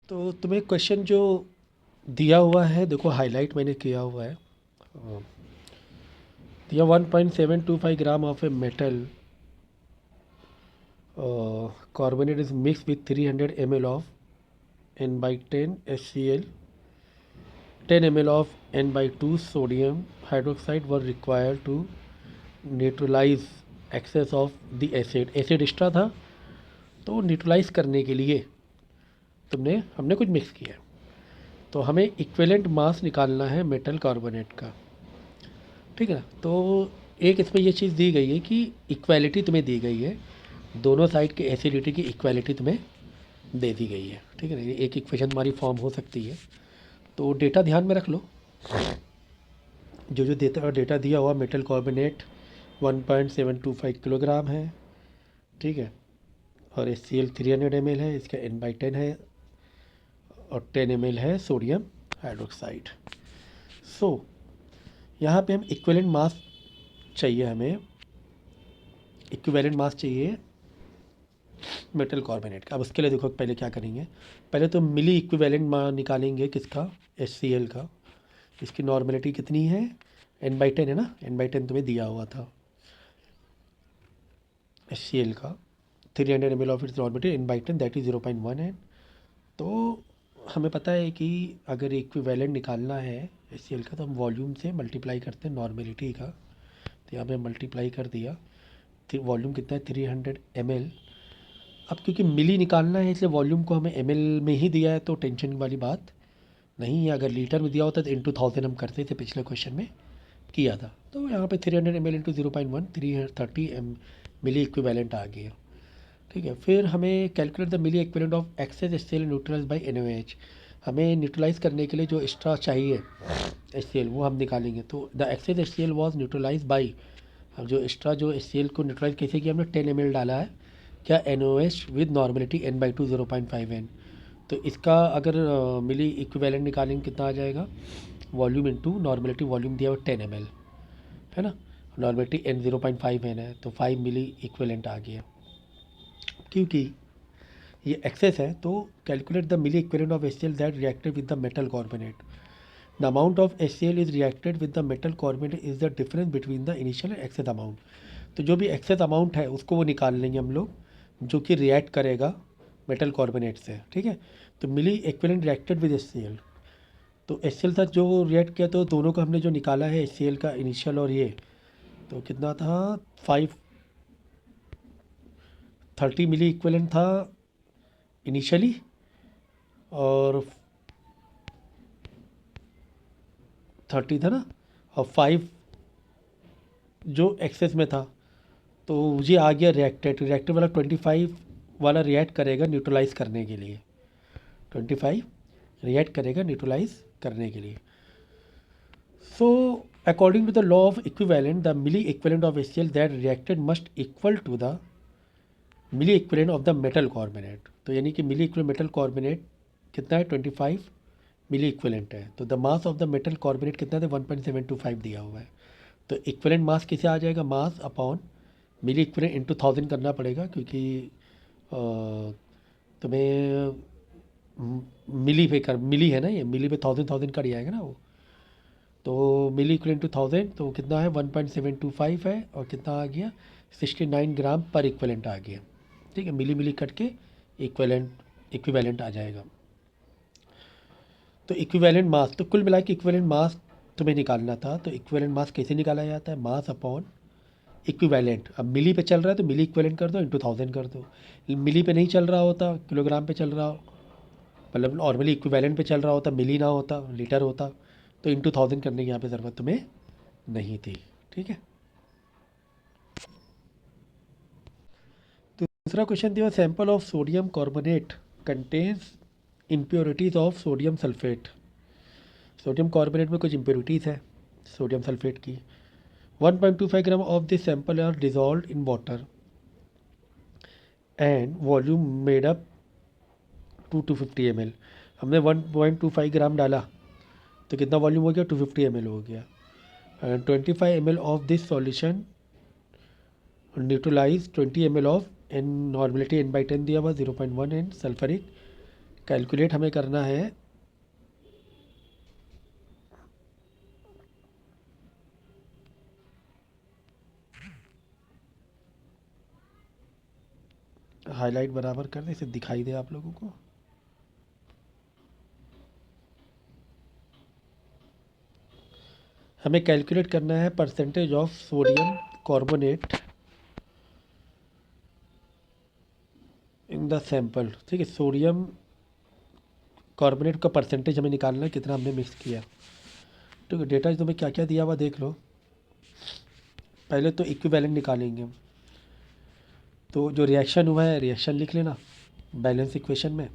तो तुम्हें क्वेश्चन जो दिया हुआ है, देखो हाईलाइट मैंने किया हुआ है। दिया 1.725 gram of a metal carbonate is mixed with 300 ml of n by 10 HCl, 10 ml of n by 2 sodium hydroxide were required to neutralize excess of the acid. Acid extra था तो न्यूट्रलाइज करने के लिए हमने कुछ मिक्स किया। तो हमें इक्विवेलेंट मास निकालना है मेटल कार्बोनेट का, ठीक है ना। तो एक इसमें ये चीज़ दी गई है कि इक्वालिटी तुम्हें दी गई है, दोनों साइड की एसिडिटी की इक्वालिटी तुम्हें दे दी गई है, ठीक है ना। ये एक इक्वेशन तुम्हारी फॉर्म हो सकती है। तो डेटा ध्यान में रख लो, जो जो डेटा दिया हुआ मेटल कार्बोनेट 1.725 किलोग्राम है, ठीक है। और HCl 300 ml है, इसका n/10 है, और 10 ml है सोडियम हाइड्रोक्साइड। सो यहाँ पे हम इक्विवेलेंट मास चाहिए, हमें इक्विवेलेंट मास चाहिए मेटल कार्बोनेट का। अब उसके लिए देखो पहले क्या करेंगे, पहले तो मिली इक्विवेलेंट मास निकालेंगे किसका, HCl का। इसकी नॉर्मेलिटी कितनी है, n/10 है ना, n/10 तुम्हें दिया हुआ था HCl का। 300 ml of its normality n/10 that is 0.1 है। तो हमें पता है कि अगर इक्विवेलेंट निकालना है HCl का तो हम वॉल्यूम से मल्टीप्लाई करते हैं नॉर्मेलिटी का। तो यहाँ पे मल्टीप्लाई कर दिया, वॉल्यूम कितना है 300 ml। अब क्योंकि मिली निकालना है इसलिए वॉल्यूम को हमें ml में ही दिया है, तो टेंशन वाली बात नहीं है। अगर लीटर में दिया होता तो इंटू 1000 हम करते थे, पिछले क्वेश्चन में किया था। तो यहाँ पे 300 ml इंटू 0.1 330 मिली इक्विवेलेंट आ गया, ठीक है। फिर हमें calculate the milliequivalent of excess HCl neutralise by NaOH। हमें न्यूट्रलाइज करने के लिए जो एक्स्ट्रा चाहिए HCl वो हम निकालेंगे। तो the excess HCl was neutralise by, अब जो एक्स्ट्रा जो HCl को न्यूट्रलाइज कैसे किया, हमने 10 ml डाला है क्या, NaOH with normality n/2 0.5 n। तो इसका अगर मिली इक्विवेलेंट निकालेंगे कितना आ जाएगा, वॉल्यूम इंटू नॉर्मेलिटी, वॉल्यूम दिया हुआ 10 ml है ना, नॉर्मेलिटी n 0.5 n है, तो 5 मिली इक्विवेलेंट आ गया। क्योंकि ये एक्सेस है तो calculate the milliequivalent of HCl that reacted with the metal carbonate. The amount of HCl is reacted with the metal carbonate is the difference between the initial and excess amount. तो जो भी excess amount है उसको वो निकाल लेंगे हम लोग, जो कि रिएक्ट करेगा मेटल कार्बोनेट से, ठीक है। तो मिली इक्विवेलेंट रिएक्टेड विद HCl, तो HCl था जो रिएक्ट किया, तो दोनों का हमने जो निकाला है HCl का इनिशियल और ये, तो कितना था 530 मिली इक्विवेलेंट था इनिशियली, और 30 था ना, और 5 जो एक्सेस में था। तो ये आ गया रिएक्टेड, रिएक्टेड वाला 25 वाला रिएक्ट करेगा न्यूट्रलाइज करने के लिए, 25 रिएक्ट करेगा न्यूट्रलाइज करने के लिए। So according to the law of equivalent the milliequivalent of HCl that reacted must equal to the milliequivalent of the metal carbonate. तो यानी कि मिली इक्विवेलेंट मेटल कार्बोनेट कितना है, 25 मिली इक्विवेलेंट है। तो the mass of the metal carbonate कितना है, 1.725 दिया हुआ है। तो इक्विवेलेंट मास किसे आ जाएगा, मास अपॉन मिली इक्विवेलेंट इंटू 1000 करना पड़ेगा, क्योंकि तुम्हें मिली पे कर, मिली है ना, ये मिली पे 1000 कट जाएगा ना वो। तो मिली इक्विवेलेंट टू 1000 तो कितना है 1.725 है, और कितना आ गया 69 ग्राम पर इक्विवेलेंट आ गया, ठीक है। मिली मिली कट के इक्विवेलेंट आ जाएगा। तो इक्विवेलेंट मास, तो कुल मिला के इक्विवेलेंट मास तुम्हें निकालना था। तो इक्विवेलेंट मास कैसे निकाला जाता है, मास अपॉन इक्विवेलेंट। अब मिली पे चल रहा है तो मिली इक्विवेलेंट कर दो, इंटू 1000 कर दो। मिली पे नहीं चल रहा होता, किलोग्राम पे चल रहा हो, मतलब नॉर्मली इक्विवेलेंट पे चल रहा होता, मिली ना होता, लीटर होता, तो इंटू 1000 करने की यहाँ पे ज़रूरत तुम्हें नहीं थी, ठीक है। दूसरा क्वेश्चन दिया, sample of sodium carbonate contains impurities of sodium sulphate. Sodium carbonate में कुछ इम्प्योरिटीज़ है सोडियम सल्फेट की। 1.25 gram of this sample are dissolve in water and volume made up 250 ml। हमने 1.25 ग्राम डाला तो कितना वॉल्यूम हो गया, 250 ml हो गया। And 25 ml of this solution neutralise 20 ml of N, normality n/10 दिया हुआ 0.1 n, सल्फरिक कैलकुलेट हमें करना है हाईलाइट बराबर कर दे, इसे दिखाई दे आप लोगों को। हमें कैलकुलेट करना है percentage of sodium carbonate in the sample. ठीक है, सोडियम कार्बोनेट का परसेंटेज हमें निकालना है, कितना हमने मिक्स किया। ठीक है, डेटा तुम्हें क्या क्या दिया हुआ देख लो। पहले तो इक्विवेलेंट निकालेंगे हम। तो जो रिएक्शन हुआ है रिएक्शन लिख लेना बैलेंस इक्वेशन में।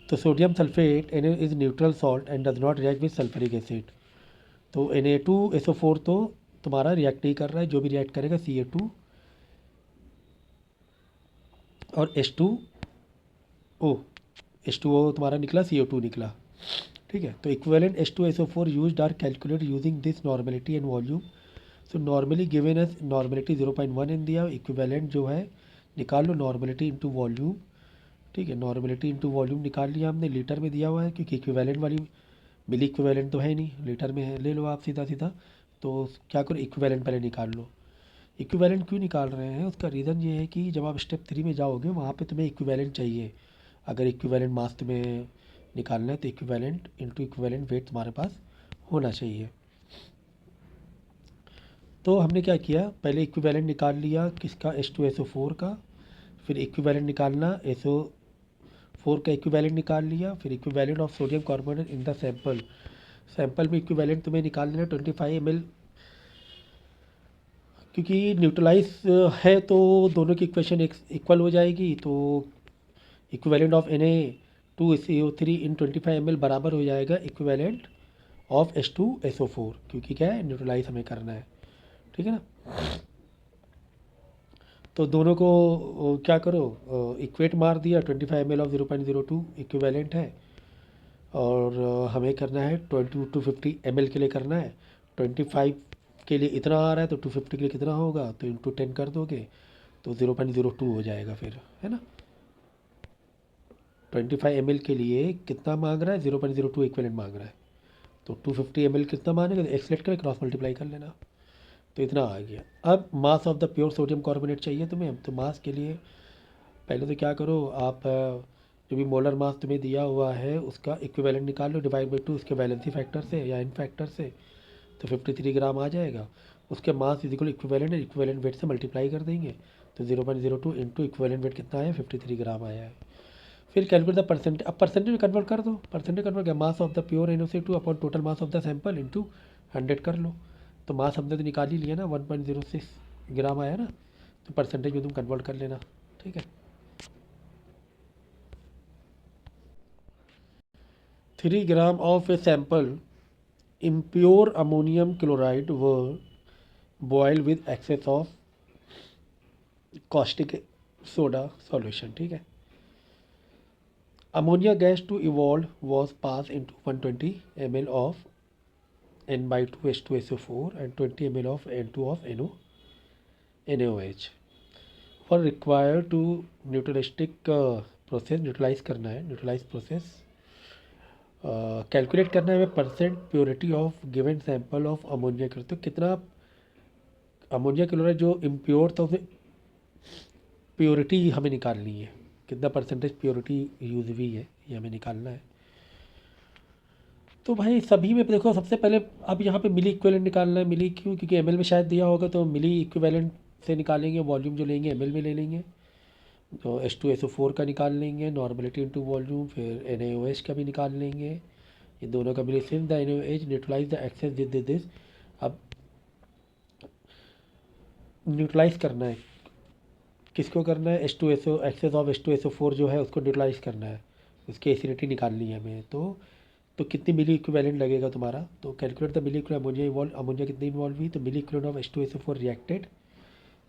तो sodium sulphate Na is neutral salt and does not react with sulphuric acid. तो Na2SO4 तो तुम्हारा रिएक्ट नहीं कर रहा है, जो भी रिएक्ट करेगा Ca2 और H2O। H2O तुम्हारा निकला, CO2 निकला। ठीक है, तो equivalent H2SO4 used are calculate using this normality and volume. So normally given as normality 0.1 इन दिया, इक्विवेलेंट जो है निकाल लो नॉर्मेलिटी इंटू वॉल्यूम। ठीक है, नॉर्मेलिटी इंटू वॉल्यूम निकाल लिया हमने, लीटर में दिया हुआ है क्योंकि इक्विवेलेंट वाली मिली इक्विवेलेंट तो है नहीं, लीटर में है, ले लो आप सीधा सीधा। तो क्या करो, इक्विवेलेंट पहले निकाल लो। इक्विवेलेंट क्यों निकाल रहे हैं, उसका रीज़न ये है कि जब आप स्टेप 3 में जाओगे वहाँ पे तुम्हें इक्विवेलेंट चाहिए। अगर इक्विवेलेंट मास तुम्हें निकालना है तो इक्विवेलेंट इंटू इक्विवेलेंट वेट तुम्हारे पास होना चाहिए। तो हमने क्या किया, पहले इक्विवेलेंट निकाल लिया किसका, H2SO4 का। फिर इक्विवेलेंट निकालना SO4 का इक्विवेलेंट निकाल लिया। फिर equivalent of sodium carbonate in the sample. Sample में इक्विवेलेंट तुम्हें निकाल लेना 25 ml, क्योंकि न्यूट्रलाइज है तो दोनों की इक्वेशन इक्वल हो जाएगी। तो equivalent of Na2CO3 in 25 ml बराबर हो जाएगा इक्विवेलेंट ऑफ H2SO4, क्योंकि क्या है, न्यूट्रलाइज हमें करना है। ठीक है ना। तो दोनों को क्या करो, इक्वेट मार दिया, 25 ml ऑफ 0.02 इक्विवेलेंट है। और हमें करना है 250 ml के लिए करना है। 25 के लिए इतना आ रहा है तो 250 के लिए कितना होगा, तो इंटू 10 कर दोगे तो 0.02 हो जाएगा फिर, है ना। 25 ml के लिए कितना मांग रहा है, 0.02 इक्विवेलेंट मांग रहा है। तो 250 ml कितना मांगेगा, तो एक्सलेट कर क्रॉस मल्टीप्लाई कर लेना। तो इतना आ गया। अब mass of the pure sodium carbonate चाहिए तुम्हें। तो मास के लिए पहले तो क्या करो आप, जो भी मोलर मास तुम्हें दिया हुआ है उसका इक्विवेलेंट निकाल लो, डिवाइड बाई 2 उसके वैलेंसी फैक्टर से या इन फैक्टर से, तो 53 ग्राम आ जाएगा। उसके मास इजिकल इक्विवेलेंट है, इक्विवेलेंट वेट से मल्टीप्लाई कर देंगे तो 0.02 इंटू इक्विवेलेंट वेट कितना आया, 53 ग्राम आया है। फिर कैलकुलेट द परसेंटेज। अब परसेंटेज में कन्वर्ट कर दो, परसेंटेज कन्वर्ट क्या, mass of the pure NaOC2 upon total mass of the sample into 100 कर लो। तो मास हमने तो निकाल ही लिया ना, 1.06 ग्राम आया ना, तो परसेंटेज में तुम कन्वर्ट कर लेना। ठीक है, 3 gram of a sample impure ammonium chloride were boiled with excess of caustic soda solution। ठीक है, ammonia gas to evolve was passed into 120 ml of N/2 H2SO4 and 20 ml of N2 of NaOH were required to neutralistic process, neutralise करना है, neutralise process. Calculate करना है हमें percent purity of given sample of ammonia. कर तो कितना ammonia chloride जो impure था उसे प्योरिटी हमें निकालनी है, कितना परसेंटेज प्योरिटी यूज हुई है ये हमें निकालना है। तो भाई सभी में देखो, सबसे पहले अब यहाँ पे मिली इक्विवेलेंट निकालना है। मिली क्यों, क्योंकि एमएल में शायद दिया होगा, तो मिली इक्विवेलेंट से निकालेंगे, वॉल्यूम जो लेंगे एमएल में ले लेंगे। तो H2SO4 का निकाल लेंगे नॉर्मलिटी इनटू वॉल्यूम, फिर NaOH का भी निकाल लेंगे, ये दोनों का मिले since the NaOH neutralise the excess this. अब न्यूट्रलाइज करना है, किसको करना है, H2SO एक्सेस ऑफ H2SO4 जो है उसको न्यूट्रलाइज करना है, उसकी एसिडिटी निकालनी है हमें। तो कितनी मिली इक्विवेलेंट लगेगा तुम्हारा, तो calculate the milliequivalent ammonia evolve, ammonia कितनी इन्वॉल्व हुई, तो milliequivalent of H2SO4 reacted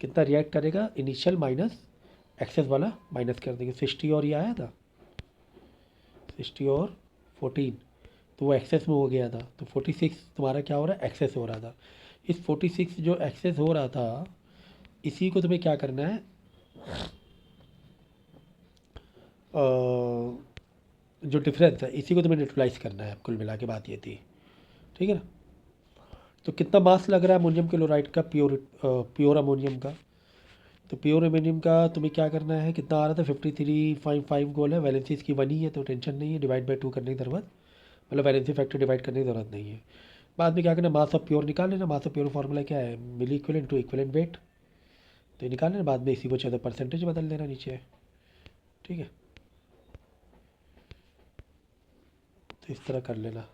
कितना रिएक्ट करेगा, इनिशियल माइनस एक्सेस वाला माइनस कर देंगे। 60 और ये आया था 60 और 14, तो वो एक्सेस में हो गया था, तो 46 तुम्हारा क्या हो रहा है, एक्सेस हो रहा था। इस 46 जो एक्सेस हो रहा था इसी को तुम्हें क्या करना है, जो डिफरेंस है इसी को तुम्हें न्यूट्रलाइज करना है, कुल मिला के बात ये थी। ठीक है ना। तो कितना मास लग रहा है अमोनियम क्लोराइड का, प्योर अमोनियम का। तो प्योर अमोनियम का तुम्हें क्या करना है, कितना आ रहा था 53.5 गोल है, वैलेंसी इसकी 1 ही है तो टेंशन नहीं है, डिवाइड बाई 2 करने की ज़रूरत, मतलब वैलेंसी फैक्टर डिवाइड करने की ज़रूरत नहीं है। बाद में क्या करना, मास ऑफ प्योर निकाल लेना। मास ऑफ प्योर फार्मूला क्या है, मिली इक्विवेलेंट टू इक्विवेलेंट वेट। तो ये निकाल लेना, बाद में इसी को चाहे परसेंटेज बदल देना नीचे। ठीक है, तो इस तरह कर लेना।